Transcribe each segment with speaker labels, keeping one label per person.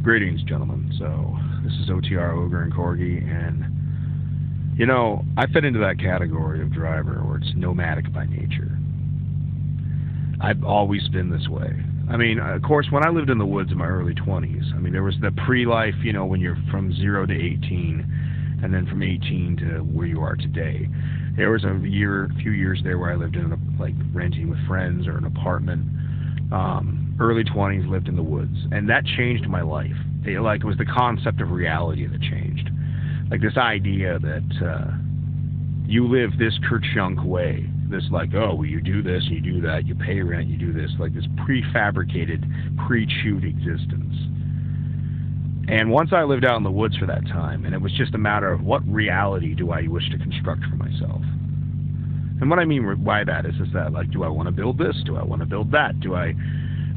Speaker 1: Greetings, gentlemen. So, this is OTR Ogre and Corgi, and, you know, I fit into that category of driver where it's nomadic by nature. I've always been this way. I mean, of course, when I lived in the woods in my early 20s, I mean, there was the pre-life, you know, when you're from 0 to 18, and then from 18 to where you are today. There was a few years there where I lived in, renting with friends or an apartment. Early 20s, lived in the woods, and that changed my life. It was the concept of reality that changed. Like this idea that you live this Kerchunk way, this you do this, you do that, you pay rent, you do this, like this prefabricated, pre-chewed existence. And once I lived out in the woods for that time, and it was just a matter of what reality do I wish to construct for myself. And what I mean by that is that, do I want to build this? Do I want to build that? Do I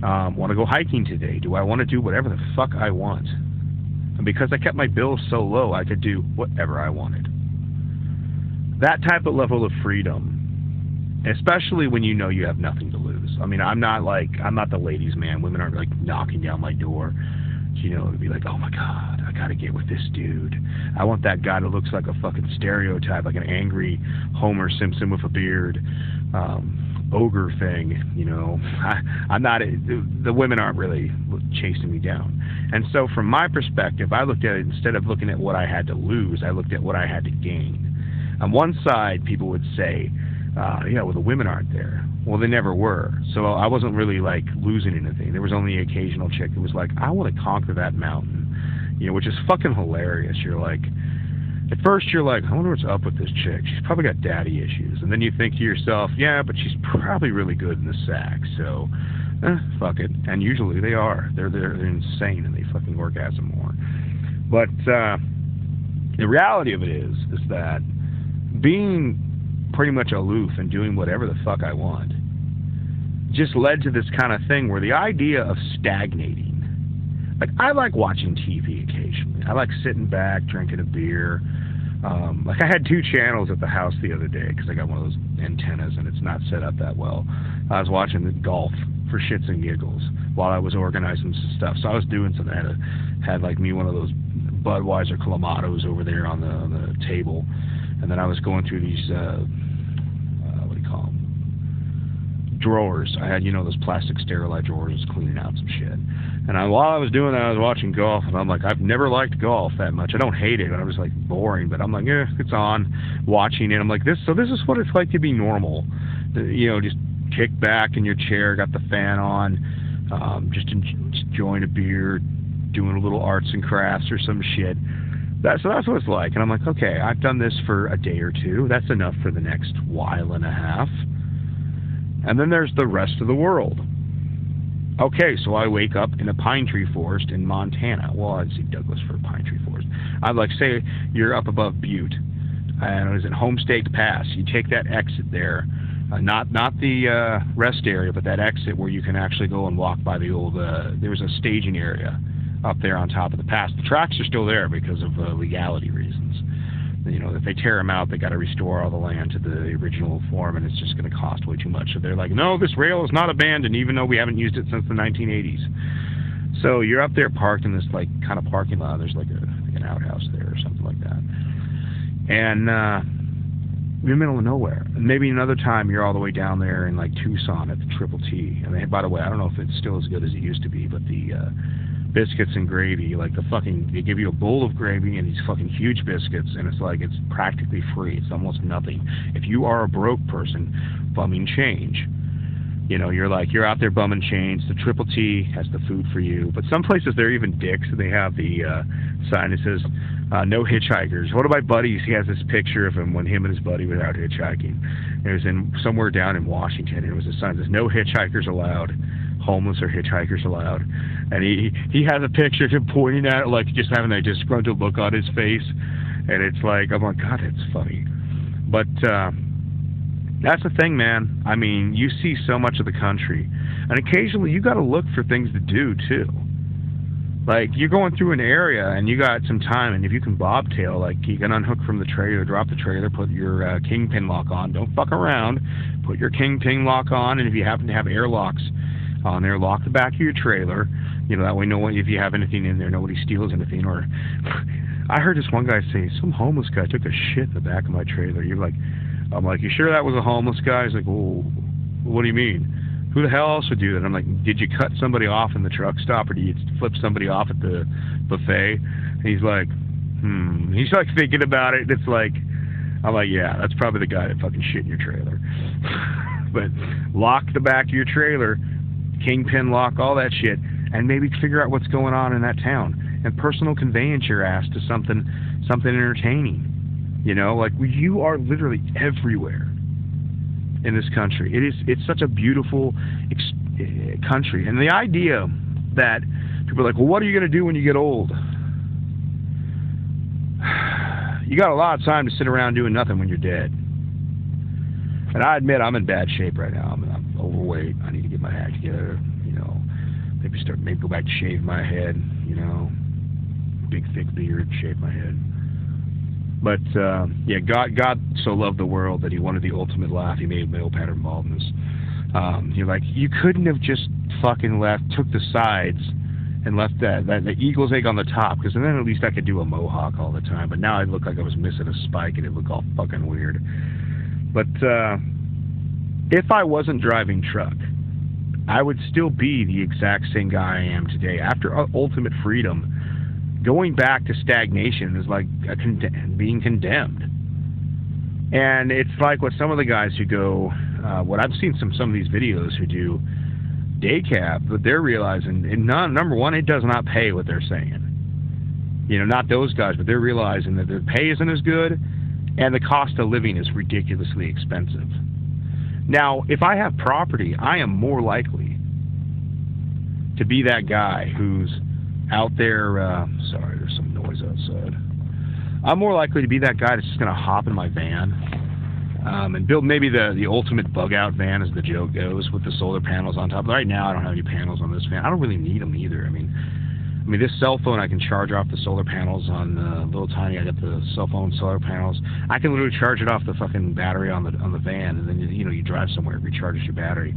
Speaker 1: want to go hiking today? Do I want to do whatever the fuck I want? And because I kept my bills so low, I could do whatever I wanted. That type of level of freedom, especially when you know you have nothing to lose. I mean, I'm not the ladies' man. Women aren't knocking down my door, you know, to be like, oh my God, I gotta get with this dude. I want that guy that looks like a fucking stereotype, like an angry Homer Simpson with a beard. Ogre thing, you know. I'm not. The women aren't really chasing me down, and so from my perspective, I looked at it instead of looking at what I had to lose, I looked at what I had to gain. On one side, people would say, well, the women aren't there. Well, they never were, so I wasn't really losing anything. There was only an occasional chick that was like, I want to conquer that mountain, you know, which is fucking hilarious. You're like. At first, you're like, I wonder what's up with this chick. She's probably got daddy issues. And then you think to yourself, yeah, but she's probably really good in the sack. So, fuck it. And usually they are. They're insane and they fucking orgasm more. But the reality of it is that being pretty much aloof and doing whatever the fuck I want just led to this kind of thing where the idea of stagnating. I like watching TV occasionally. I like sitting back, drinking a beer. I had 2 channels at the house the other day because I got one of those antennas and it's not set up that well. I was watching the golf for shits and giggles while I was organizing some stuff. So I was doing something. I had me one of those Budweiser Clamatos over there on the table. And then I was going through these, what do you call them? Drawers. I had, those plastic sterilite drawers, just cleaning out some shit. And while I was doing that, I was watching golf, and I'm like, I've never liked golf that much. I don't hate it, I was boring, but I'm like, it's on, watching it. I'm like, this is what it's like to be normal. Just kick back in your chair, got the fan on, just enjoying a beer, doing a little arts and crafts or some shit. So that's what it's like. And I'm like, okay, I've done this for a day or two. That's enough for the next while and a half. And then there's the rest of the world. Okay, so I wake up in a pine tree forest in Montana. Well, I'd see Douglas for a pine tree forest. I'd say you're up above Butte, and it was in Homestake Pass. You take that exit there, not the rest area, but that exit where you can actually go and walk by the old. There was a staging area up there on top of the pass. The tracks are still there because of legality reasons. If they tear them out, they got to restore all the land to the original form, and it's just going to cost way too much. So they're like, no, this rail is not abandoned, even though we haven't used it since the 1980s. So you're up there parked in this kind of parking lot. There's an outhouse there or something like that. And you're in the middle of nowhere. And maybe another time you're all the way down there in Tucson at the Triple T. And by the way, I don't know if it's still as good as it used to be, but the biscuits and gravy, they give you a bowl of gravy and these fucking huge biscuits, and it's practically free. It's almost nothing. If you are a broke person bumming change, you're out there bumming change. The Triple T has the food for you, but some places they're even dicks. They have the sign that says no hitchhikers. One of my buddies, he has this picture of him when him and his buddy were out hitchhiking. It was somewhere down in Washington, and it was a sign that says no hitchhikers allowed. Homeless or hitchhikers allowed. And he has a picture of him pointing at it, just having a disgruntled look on his face. And it's I'm like, God, it's funny. But that's the thing, man. I mean, you see so much of the country. And occasionally you got to look for things to do, too. You're going through an area and you got some time, and if you can bobtail, you can unhook from the trailer, drop the trailer, put your kingpin lock on. Don't fuck around. Put your kingpin lock on, and if you happen to have airlocks on there. Lock the back of your trailer. You know, that way if you have anything in there, nobody steals anything. Or I heard this one guy say, some homeless guy took a shit in the back of my trailer. I'm like, you sure that was a homeless guy? He's like, well, what do you mean? Who the hell else would do that? I'm like, did you cut somebody off in the truck stop, or did you flip somebody off at the buffet? And he's like, He's like thinking about it. It's like, I'm like, yeah, that's probably the guy that fucking shit in your trailer. But lock the back of your trailer, kingpin lock, all that shit, and maybe figure out what's going on in that town. And personal conveyance your ass to something entertaining. You know, like you are literally everywhere in this country. It's such a beautiful country. And the idea that people are like, well, what are you going to do when you get old? You got a lot of time to sit around doing nothing when you're dead. And I admit I'm in bad shape right now. I'm overweight. I need to get my act together. You know, maybe go back to shave my head. You know, big thick beard, shave my head. But yeah, God so loved the world that He wanted the ultimate laugh. He made male pattern baldness. You're like, you couldn't have just fucking took the sides and left the eagle's egg on the top, because then at least I could do a mohawk all the time. But now I look like I was missing a spike, and it looked all fucking weird. But if I wasn't driving truck, I would still be the exact same guy I am today. After ultimate freedom, going back to stagnation is like being condemned. And it's like what some of the guys who go, what I've seen some of these videos who do day cab, but they're realizing, number one, it does not pay what they're saying. You know, not those guys, but they're realizing that their pay isn't as good, and the cost of living is ridiculously expensive. Now, if I have property, I am more likely to be that guy who's out there, sorry, there's some noise outside. I'm more likely to be that guy that's just going to hop in my van and build maybe the ultimate bug-out van, as the joke goes, with the solar panels on top. Right now, I don't have any panels on this van. I don't really need them either. I mean, this cell phone, I can charge off the solar panels on little tiny. I got the cell phone solar panels. I can literally charge it off the fucking battery on the van, and then you drive somewhere, it recharges your battery.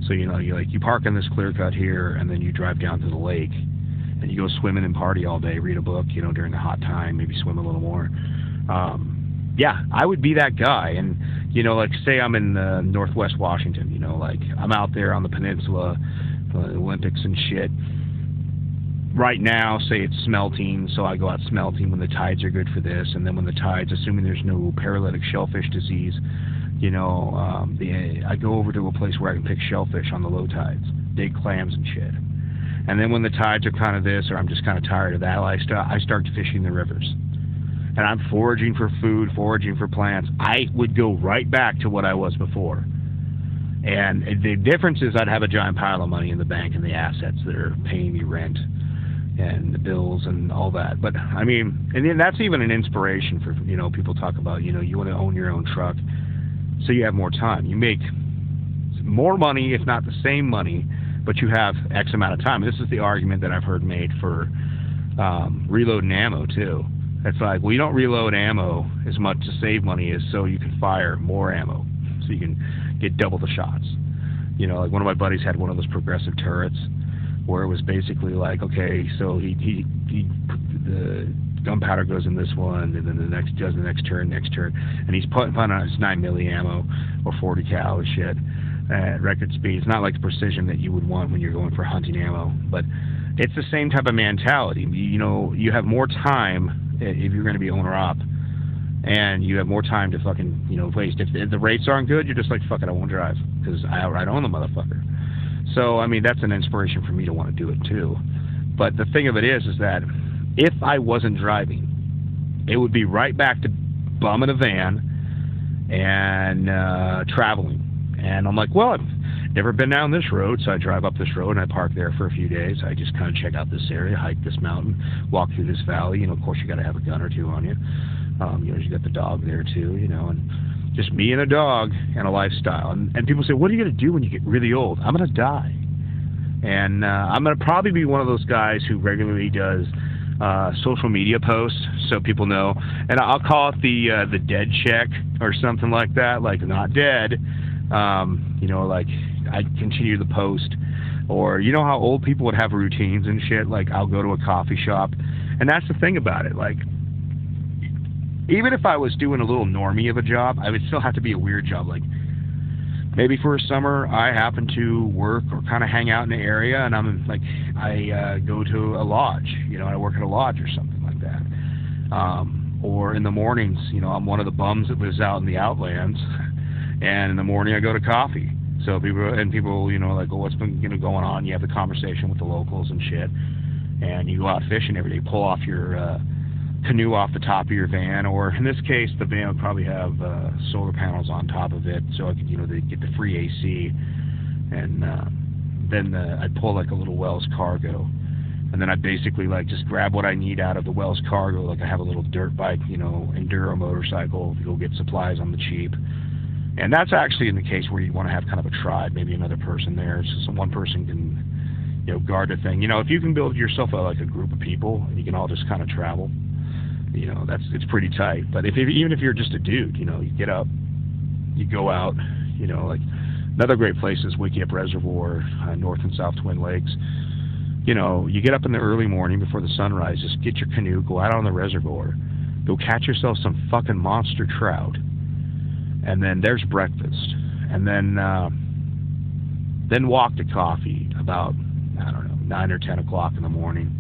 Speaker 1: So you park in this clear cut here, and then you drive down to the lake, and you go swimming and party all day, read a book, during the hot time, maybe swim a little more. Yeah, I would be that guy. And like say I'm in Northwest Washington, like I'm out there on the peninsula, the Olympics and shit. Right now, say it's smelting, so I go out smelting when the tides are good for this, and then when the tides, assuming there's no paralytic shellfish disease, I go over to a place where I can pick shellfish on the low tides, dig clams and shit. And then when the tides are kind of this, or I'm just kind of tired of that lifestyle, I start fishing the rivers. And I'm foraging for food, foraging for plants. I would go right back to what I was before. And the difference is I'd have a giant pile of money in the bank and the assets that are paying me rent and the bills and all that. But I mean, and then that's even an inspiration for, people talk about, you want to own your own truck so you have more time. You make more money, if not the same money, but you have X amount of time. This is the argument that I've heard made for reloading ammo too. It's like, well, you don't reload ammo as much to save money as so you can fire more ammo, so you can get double the shots. Like one of my buddies had one of those progressive turrets where it was basically like, okay, so he the gunpowder goes in this one, and then the next does the next turn, and he's putting on his 9 milli ammo or 40 cal and shit at record speed. It's not like the precision that you would want when you're going for hunting ammo, but it's the same type of mentality. You have more time if you're going to be owner-op, and you have more time to fucking, waste. If the rates aren't good, you're just like, fuck it, I won't drive, because I outright own the motherfucker. So, I mean, that's an inspiration for me to want to do it, too. But the thing of it is that if I wasn't driving, it would be right back to bumming a van and traveling. And I'm like, well, I've never been down this road, so I drive up this road and I park there for a few days. I just kind of check out this area, hike this mountain, walk through this valley. Of course, you got to have a gun or two on you. You got the dog there too, and just me and a dog and a lifestyle. And people say, what are you going to do when you get really old? I'm going to die. And I'm going to probably be one of those guys who regularly does social media posts so people know. And I'll call it the dead check or something like that, like not dead. Like I'd continue the post. Or, you know how old people would have routines and shit? Like, I'll go to a coffee shop. And that's the thing about it. Like, even if I was doing a little normie of a job, I would still have to be a weird job. Like, maybe for a summer, I happen to work or kind of hang out in the area, and I'm like, I go to a lodge. You know, I work at a lodge or something like that. Or in the mornings, you know, I'm one of the bums that lives out in the outlands, and in the morning I go to coffee. So people, you know, like, well, what's been, you know, going on? You have the conversation with the locals and shit, and you go out fishing every day. Pull off your canoe off the top of your van, or in this case, the van would probably have solar panels on top of it, so I could, you know, they get the free AC, and then I'd pull like a little Wells cargo, and then I'd basically like just grab what I need out of the Wells cargo. Like I have a little dirt bike, you know, enduro motorcycle. You'll get supplies on the cheap. And that's actually in the case where you want to have kind of a tribe, maybe another person there, so one person can, you know, guard the thing. You know, if you can build yourself like a group of people and you can all just kind of travel, you know, it's pretty tight. But even if you're just a dude, you know, you get up, you go out, you know, like another great place is Wickiup Reservoir, North and South Twin Lakes. You know, you get up in the early morning before the sun rises, get your canoe, go out on the reservoir, go catch yourself some fucking monster trout. And then there's breakfast, and then walk to coffee about, I don't know, 9 or 10 o'clock in the morning.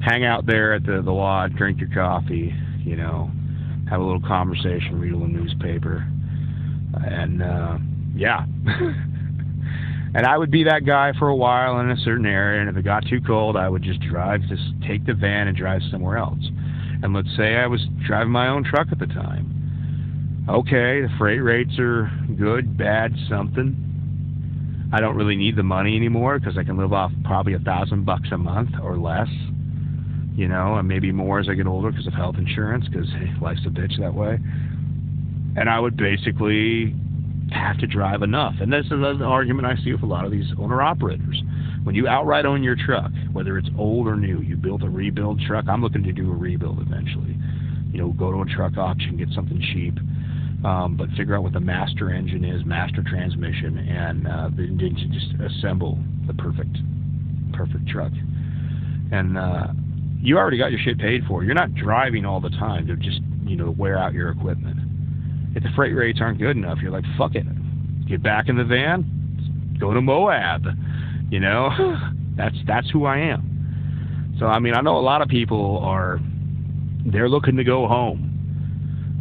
Speaker 1: Hang out there at the lodge, drink your coffee, you know, have a little conversation, read a little newspaper, and yeah. And I would be that guy for a while in a certain area, and if it got too cold, I would just take the van and drive somewhere else. And let's say I was driving my own truck at the time. Okay, the freight rates are good, bad, something. I don't really need the money anymore because I can live off probably $1,000 a month or less, you know, and maybe more as I get older because of health insurance, because hey, life's a bitch that way. And I would basically have to drive enough. And this is an argument I see with a lot of these owner-operators. When you outright own your truck, whether it's old or new, you built a rebuild truck. I'm looking to do a rebuild eventually. You know, go to a truck auction, get something cheap. But figure out what the master engine is, master transmission, and then just assemble the perfect truck. And you already got your shit paid for. You're not driving all the time to just, you know, wear out your equipment. If the freight rates aren't good enough, you're like, fuck it. Get back in the van, go to Moab. You know, that's who I am. So, I mean, I know a lot of people they're looking to go home.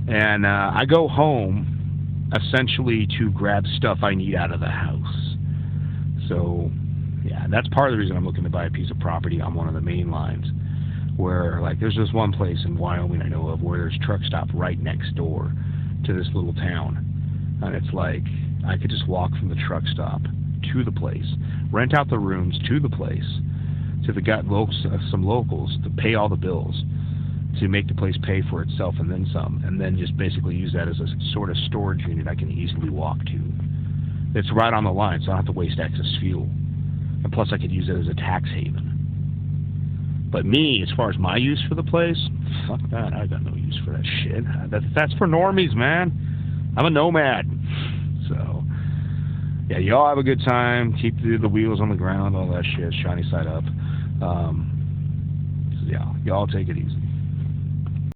Speaker 1: And I go home essentially to grab stuff I need out of the house. So, yeah, that's part of the reason I'm looking to buy a piece of property on one of the main lines. Where, like, there's this one place in Wyoming I know of where there's a truck stop right next door to this little town. And it's like, I could just walk from the truck stop to the place, rent out the rooms to the place, to some locals to pay all the bills, to make the place pay for itself and then some, and then just basically use that as a sort of storage unit I can easily walk to. It's right on the line, so I don't have to waste excess fuel. And plus I could use it as a tax haven. But me, as far as my use for the place, fuck that, I got no use for that shit. That's for normies, man. I'm a nomad. So, yeah, y'all have a good time. Keep the wheels on the ground, all that shit, shiny side up. So yeah, y'all take it easy.